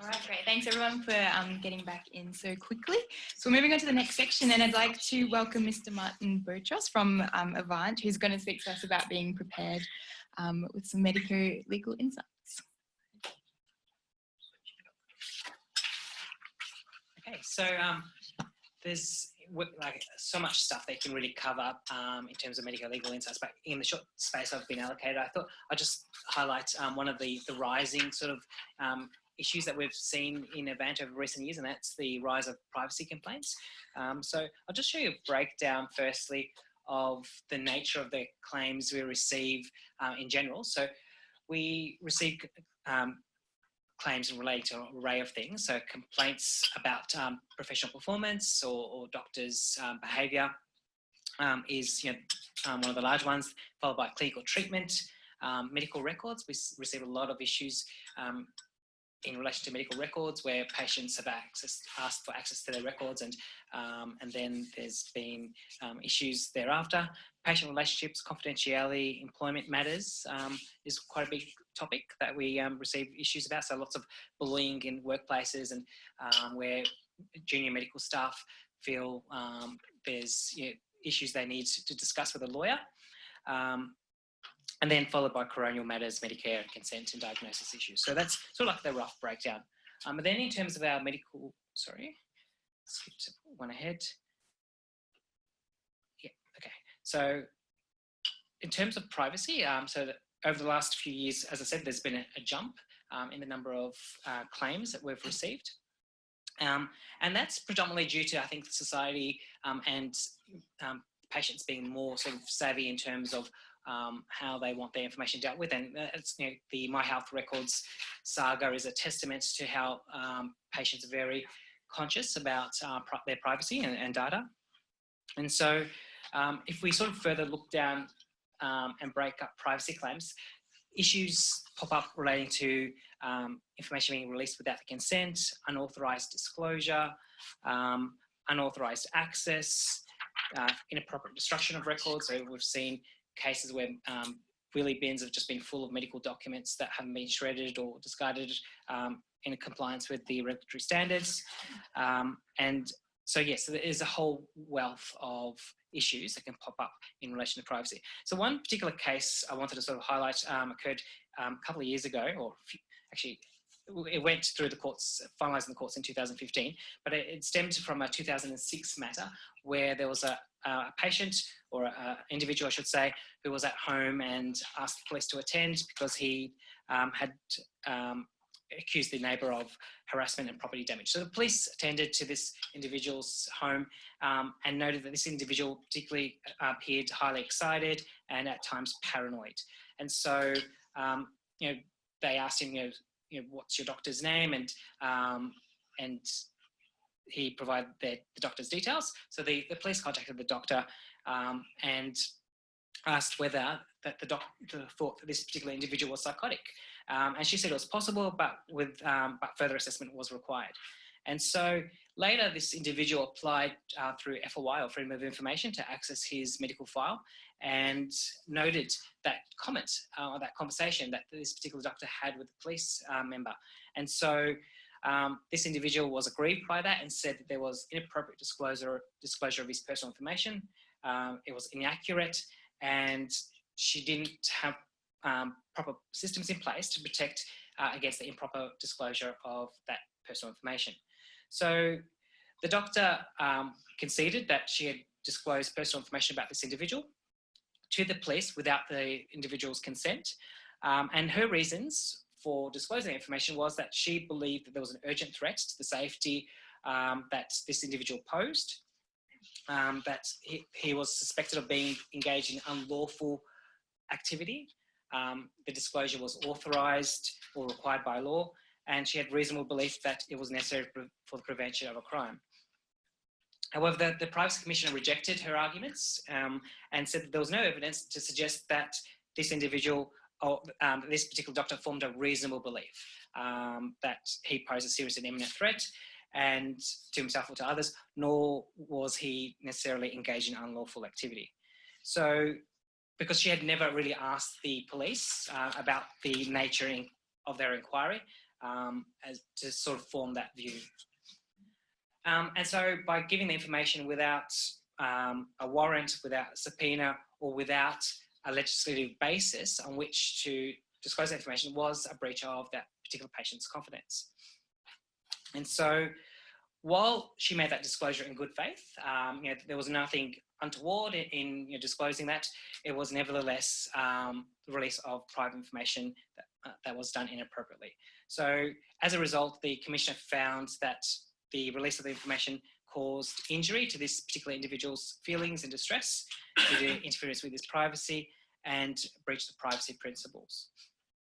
All right, great. Thanks everyone for getting back in so quickly. So we're moving on to the next section, and I'd like to welcome Mr. Martin Botros from Avant, who's going to speak to us about being prepared with some Medico legal insights. Okay, so there's like so much stuff they can really cover in terms of medico legal insights, but in the short space I've been allocated, I thought I'd just highlight one of the rising sort of issues that we've seen in Avant over recent years, and that's the rise of privacy complaints. So I'll just show you a breakdown firstly of the nature of the claims we receive in general. So we receive claims relating to an array of things. So complaints about professional performance or doctors' behaviour is one of the large ones, followed by clinical treatment, medical records. We receive a lot of issues in relation to medical records where patients have asked for access to their records, and then there's been issues thereafter. Patient relationships, confidentiality, employment matters is quite a big topic that we receive issues about. So lots of bullying in workplaces, and where junior medical staff feel there's issues they need to discuss with a lawyer. And then followed by coronial matters, Medicare, consent and diagnosis issues. So that's sort of like the rough breakdown. But then in terms of our medical, skipped one ahead. Yeah, okay. So in terms of privacy, so over the last few years, as I said, there's been a jump in the number of claims that we've received. And that's predominantly due to, I think, society and patients being more sort of savvy in terms of how they want their information dealt with. And it's, the My Health Records saga is a testament to how patients are very conscious about their privacy and data. And so if we sort of further look down and break up privacy claims, issues pop up relating to information being released without the consent, unauthorised disclosure, unauthorised access, inappropriate destruction of records. So we've seen cases where wheelie bins have just been full of medical documents that haven't been shredded or discarded in compliance with the regulatory standards. And so, yes, so there is a whole wealth of issues that can pop up in relation to privacy. So one particular case I wanted to sort of highlight occurred a couple of years ago, or actually it went through the courts, finalised in the courts in 2015, but it stemmed from a 2006 matter where there was a patient, or an individual I should say, who was at home and asked the police to attend because he had accused the neighbour of harassment and property damage. So the police attended to this individual's home and noted that this individual particularly appeared highly excited and at times paranoid. And so, they asked him, what's your doctor's name? And he provided the doctor's details. So the police contacted the doctor and asked whether that the doctor thought that this particular individual was psychotic. And she said it was possible, but further assessment was required. And so later, this individual applied through FOI, or Freedom of Information, to access his medical file, and noted that comment, or that conversation that this particular doctor had with the police member. And so this individual was aggrieved by that and said that there was inappropriate disclosure of his personal information. It was inaccurate, and she didn't have proper systems in place to protect against the improper disclosure of that personal information. So the doctor conceded that she had disclosed personal information about this individual to the police without the individual's consent. And her reasons for disclosing the information was that she believed that there was an urgent threat to the safety that this individual posed, that he was suspected of being engaged in unlawful activity. The disclosure was authorised or required by law, and she had reasonable belief that it was necessary for the prevention of a crime. However, the Privacy Commissioner rejected her arguments and said that there was no evidence to suggest that this individual, or this particular doctor, formed a reasonable belief that he posed a serious and imminent threat and to himself or to others, nor was he necessarily engaged in unlawful activity. So, because she had never really asked the police about the nature of their inquiry, as to sort of form that view. And so by giving the information without a warrant, without a subpoena, or without a legislative basis on which to disclose that information was a breach of that particular patient's confidence. And so while she made that disclosure in good faith, there was nothing untoward in disclosing that. It was nevertheless the release of private information that was done inappropriately. So as a result, the Commissioner found that the release of the information caused injury to this particular individual's feelings and distress due to interference with his privacy and breached the privacy principles.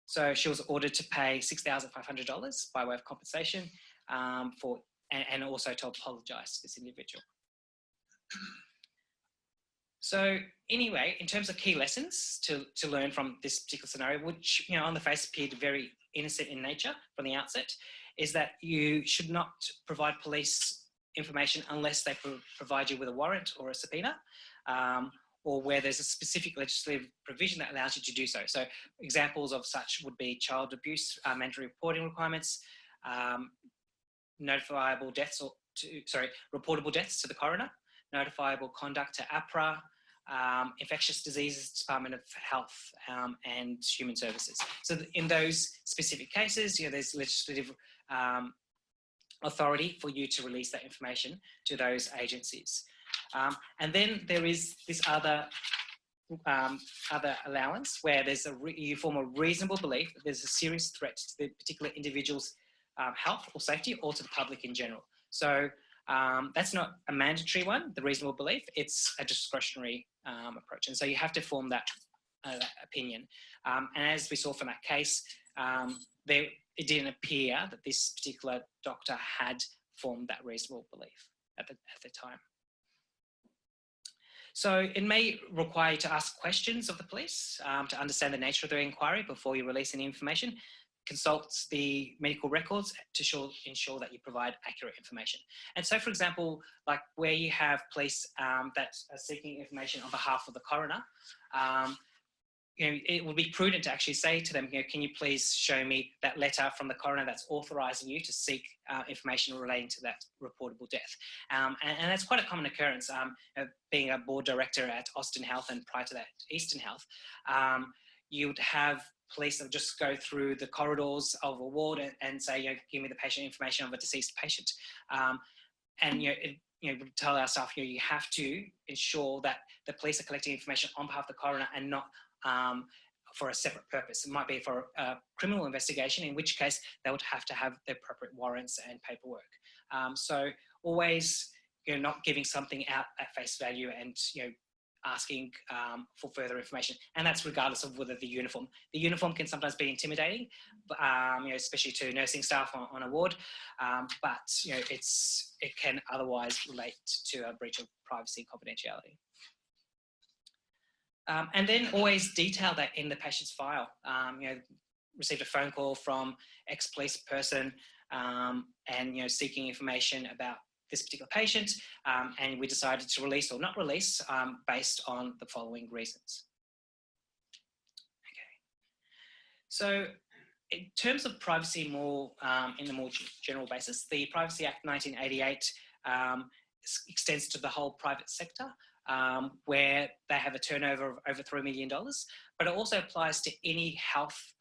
So she was ordered to pay $6,500 by way of compensation and also to apologise to this individual. So anyway, in terms of key lessons to learn from this particular scenario, which on the face appeared very innocent in nature from the outset, is that you should not provide police information unless they provide you with a warrant or a subpoena, or where there's a specific legislative provision that allows you to do so. So examples of such would be child abuse, mandatory reporting requirements, notifiable deaths reportable deaths to the coroner, notifiable conduct to APRA, infectious diseases Department of Health and Human Services. So in those specific cases, there's legislative authority for you to release that information to those agencies. And then there is this other allowance where there's you form a reasonable belief that there's a serious threat to the particular individual's health or safety or to the public in general. So that's not a mandatory one, the reasonable belief, it's a discretionary approach. And so you have to form that opinion. And as we saw from that case, it didn't appear that this particular doctor had formed that reasonable belief at the time. So it may require you to ask questions of the police to understand the nature of their inquiry before you release any information. Consult the medical records to ensure that you provide accurate information. And so, for example, like where you have police that are seeking information on behalf of the coroner, it would be prudent to actually say to them, can you please show me that letter from the coroner that's authorising you to seek information relating to that reportable death. And that's quite a common occurrence. Being a board director at Austin Health and prior to that Eastern Health, you would have police that would just go through the corridors of a ward and say, give me the patient information of a deceased patient. And we tell our staff, you have to ensure that the police are collecting information on behalf of the coroner and not for a separate purpose. It might be for a criminal investigation, in which case they would have to have the appropriate warrants and paperwork. So always, not giving something out at face value and, asking for further information. And that's regardless of whether the uniform can sometimes be intimidating, but, especially to nursing staff on a ward. But, it can otherwise relate to a breach of privacy and confidentiality. And then always detail that in the patient's file. Received a phone call from ex-police person and, seeking information about this particular patient, and we decided to release or not release based on the following reasons. Okay. So in terms of privacy more in a more general basis, the Privacy Act 1988 extends to the whole private sector, where they have a turnover of over $3 million, but it also applies to any health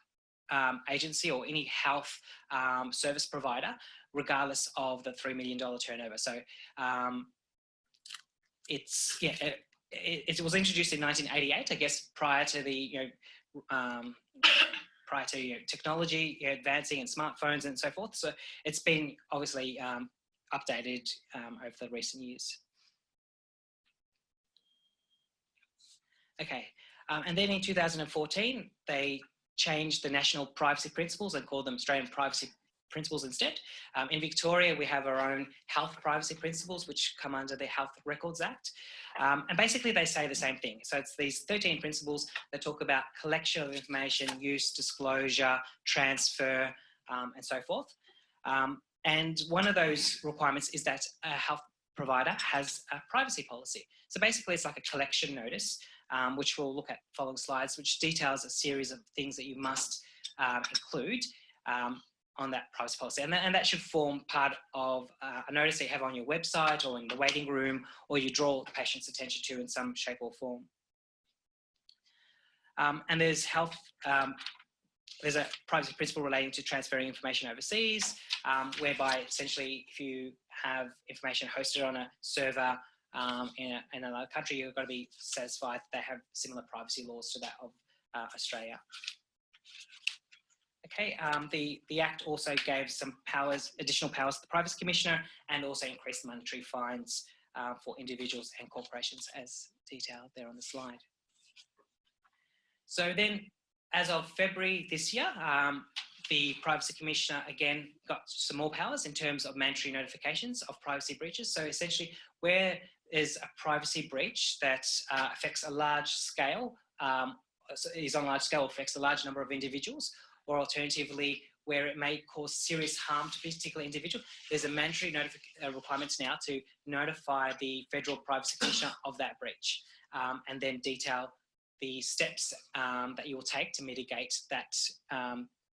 agency or any health service provider, regardless of the $3 million turnover. So it was introduced in 1988, I guess, prior to the technology advancing and smartphones and so forth. So it's been obviously updated over the recent years. Okay, and then in 2014, they changed the national privacy principles and called them Australian privacy principles instead. In Victoria, we have our own health privacy principles, which come under the Health Records Act. And basically they say the same thing. So it's these 13 principles that talk about collection of information, use, disclosure, transfer, and so forth. And one of those requirements is that a health provider has a privacy policy. So basically it's like a collection notice, which we'll look at following slides, which details a series of things that you must include on that privacy policy. And that should form part of a notice that you have on your website or in the waiting room, or you draw the patient's attention to in some shape or form. And there's there's a privacy principle relating to transferring information overseas, whereby essentially if you have information hosted on a server in another country, you've got to be satisfied that they have similar privacy laws to that of Australia. Okay, the Act also gave some powers, additional powers to the Privacy Commissioner, and also increased the monetary fines for individuals and corporations as detailed there on the slide. So then, as of February this year, the Privacy Commissioner again got some more powers in terms of mandatory notifications of privacy breaches. So essentially, where is a privacy breach that affects a large scale, affects a large number of individuals, or alternatively, where it may cause serious harm to a particular individual, there's a mandatory requirements now to notify the Federal Privacy Commissioner of that breach, and then detail the steps that you will take to mitigate that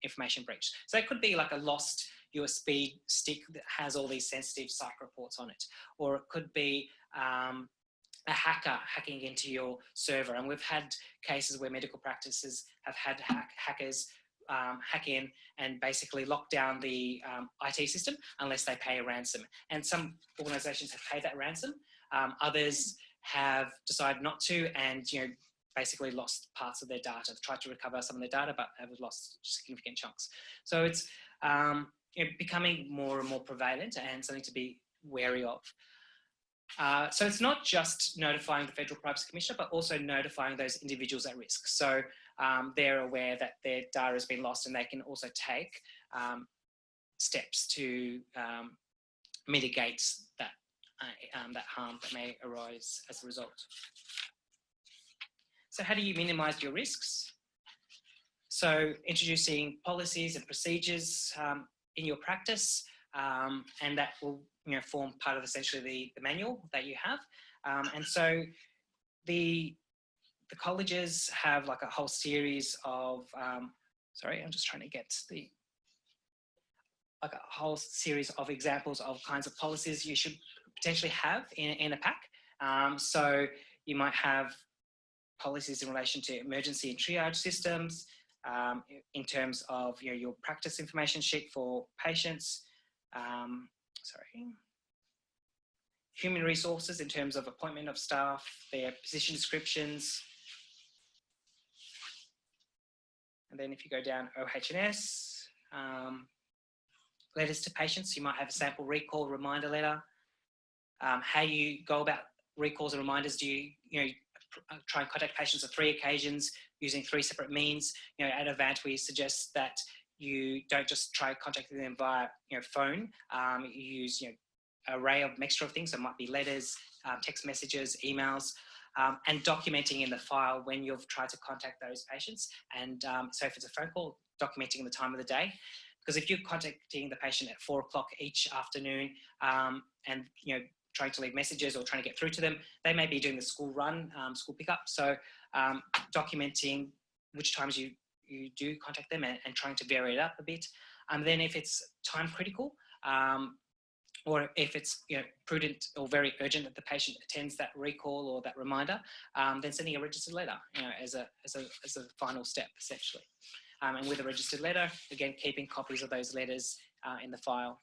information breach. So it could be like a lost USB stick that has all these sensitive psych reports on it, or it could be a hacker hacking into your server. And we've had cases where medical practices have had hackers hack in and basically lock down the IT system unless they pay a ransom. And some organisations have paid that ransom. Others have decided not to, and basically lost parts of their data. They've tried to recover some of their data, but have lost significant chunks. So it's becoming more and more prevalent and something to be wary of. So it's not just notifying the Federal Privacy Commissioner, but also notifying those individuals at risk. So they're aware that their data has been lost, and they can also take steps to mitigate that harm that may arise as a result. So how do you minimise your risks? So introducing policies and procedures in your practice, and that will form part of essentially the manual that you have. And so the colleges have like a whole series of, sorry, I'm just trying to get a whole series of examples of kinds of policies you should potentially have in a pack. So you might have policies in relation to emergency and triage systems, in terms of your practice information sheet for patients, human resources in terms of appointment of staff, their position descriptions. And then if you go down OH&S, letters to patients, you might have a sample recall reminder letter. How you go about recalls and reminders, do you try and contact patients on 3 occasions using 3 separate means? At Avant, we suggest that you don't just try contacting them via phone. You use array of mixture of things. It might be letters, text messages, emails, and documenting in the file when you've tried to contact those patients. And so if it's a phone call, documenting the time of the day. Because if you're contacting the patient at 4 o'clock each afternoon, and trying to leave messages or trying to get through to them, they may be doing the school run, school pickup. So documenting which times you do contact them and trying to vary it up a bit. And then if it's time critical, or if it's prudent or very urgent that the patient attends that recall or that reminder, then sending a registered letter as a final step, essentially. And with a registered letter, again, keeping copies of those letters in the file.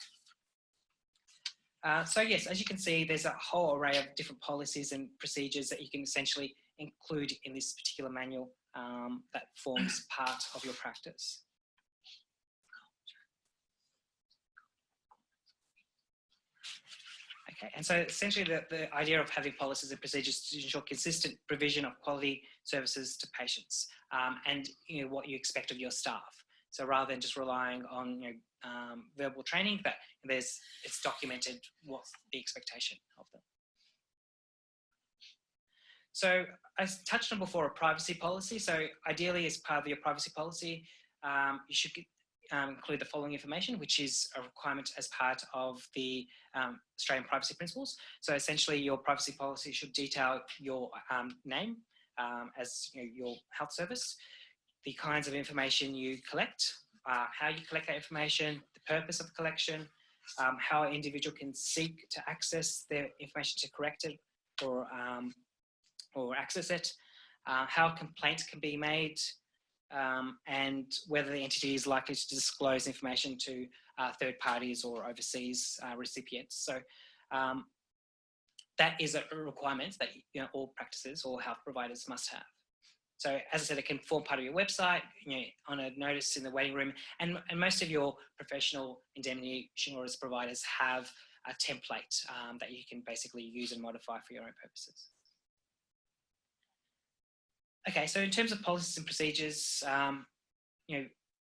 So yes, as you can see, there's a whole array of different policies and procedures that you can essentially include in this particular manual that forms part of your practice. Okay, and so essentially the idea of having policies and procedures to ensure consistent provision of quality services to patients, and what you expect of your staff. So rather than just relying on verbal training, that it's documented what's the expectation of them. So I touched on before a privacy policy. So ideally, as part of your privacy policy, you should include the following information, which is a requirement as part of the Australian privacy principles. So essentially, your privacy policy should detail your name as your health service, the kinds of information you collect, how you collect that information, the purpose of the collection, how an individual can seek to access their information to correct it or access it, how complaints can be made, and whether the entity is likely to disclose information to third parties or overseas recipients. So that is a requirement that all practices or health providers must have. So as I said, it can form part of your website, on a notice in the waiting room, and most of your professional indemnity insurance providers have a template that you can basically use and modify for your own purposes. Okay, so in terms of policies and procedures,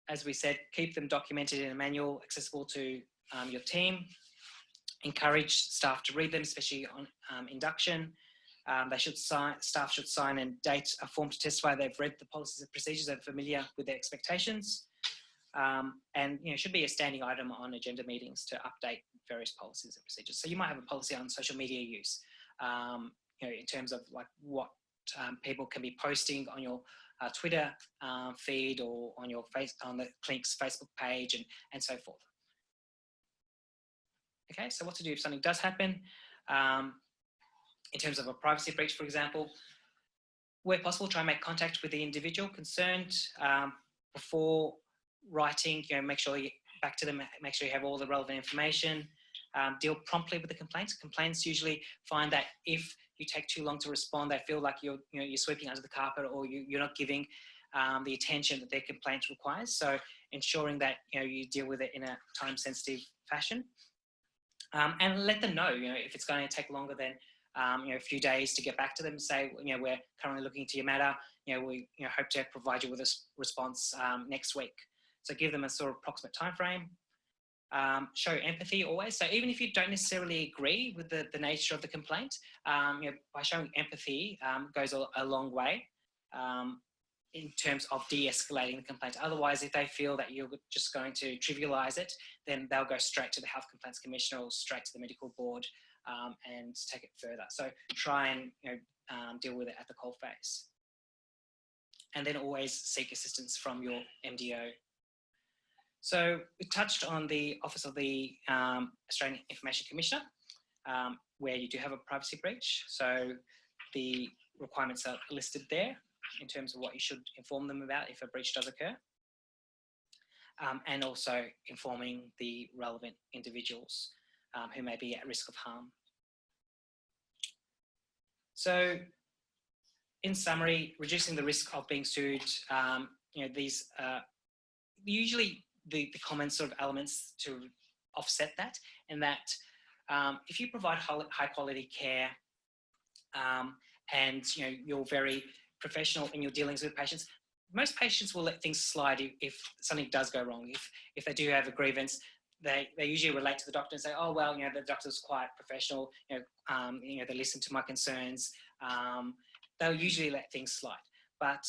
as we said, keep them documented in a manual accessible to your team. Encourage staff to read them, especially on induction. Staff should sign and date a form to testify they've read the policies and procedures and are familiar with their expectations. And should be a standing item on agenda meetings to update various policies and procedures. So you might have a policy on social media use, in terms of like what people can be posting on your Twitter feed or on the clinic's Facebook page and so forth. Okay, so what to do if something does happen? In terms of a privacy breach, for example, where possible, try and make contact with the individual concerned before writing. Make sure you back to them. Make sure you have all the relevant information. Deal promptly with the complaints. Complaints usually find that if you take too long to respond, they feel like you're sweeping under the carpet or you're not giving the attention that their complaint requires. So ensuring that you deal with it in a time-sensitive fashion, and let them know if it's going to take longer than a few days to get back to them. Say we're currently looking into your matter. We hope to provide you with a response next week. So give them a sort of approximate time frame. Show empathy always. So even if you don't necessarily agree with the nature of the complaint, by showing empathy goes a long way in terms of de-escalating the complaint. Otherwise, if they feel that you're just going to trivialise it, then they'll go straight to the Health Complaints Commissioner or straight to the medical board and take it further. So try and deal with it at the coalface. And then always seek assistance from your MDO. So we touched on the Office of the Australian Information Commissioner, where you do have a privacy breach. So the requirements are listed there in terms of what you should inform them about if a breach does occur. And also informing the relevant individuals who may be at risk of harm. So in summary, reducing the risk of being sued, these usually the common sort of elements to offset that, and that if you provide high quality care and you're very professional in your dealings with patients, most patients will let things slide if something does go wrong. If they do have a grievance, they usually relate to the doctor and say, oh, well, the doctor's quite professional, they listen to my concerns. They'll usually let things slide. But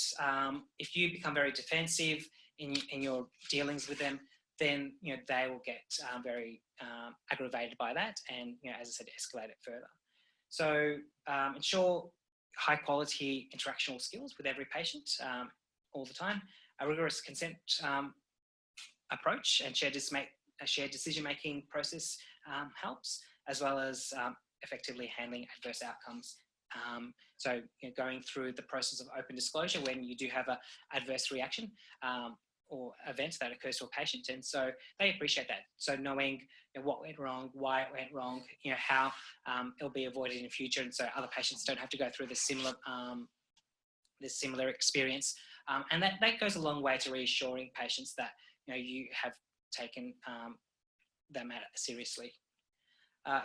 if you become very defensive in your dealings with them, then they will get very aggravated by that, and as I said, escalate it further. So ensure high quality interactional skills with every patient all the time. A rigorous consent approach and shared decision making process helps, as well as effectively handling adverse outcomes. So going through the process of open disclosure when you do have an adverse reaction or event that occurs to a patient, and so they appreciate that. So knowing what went wrong, why it went wrong, how it'll be avoided in the future, and so other patients don't have to go through this similar experience, and that goes a long way to reassuring patients that you have taken that matter seriously.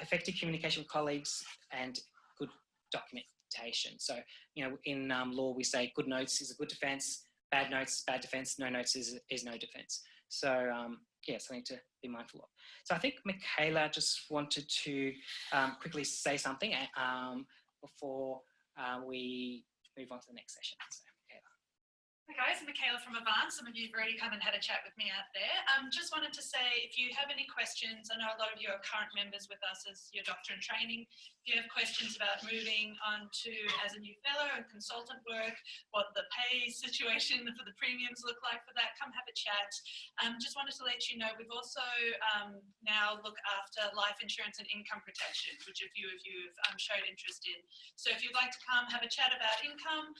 Effective communication with colleagues and good documentation. So in law we say good notes is a good defence, bad notes is bad defence, no notes is no defence. So something to be mindful of. So I think Michaela just wanted to quickly say something before we move on to the next session. So, Michaela. Hi guys, I'm Michaela from Avant. Some of you have already come and had a chat with me out there. Just wanted to say, if you have any questions, I know a lot of you are current members with us as your doctor in training. If you have questions about moving on to as a new fellow and consultant work, what the pay situation for the premiums look like for that, come have a chat. Just wanted to let you know, we've also now look after life insurance and income protection, which a few of you have showed interest in. So if you'd like to come have a chat about income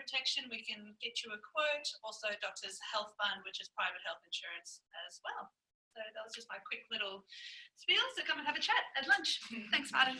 protection, we can get you a quote. Also Doctor's Health Fund, which is private health insurance as well. So that was just my quick little spiel. So come and have a chat at lunch. Thanks, Martin.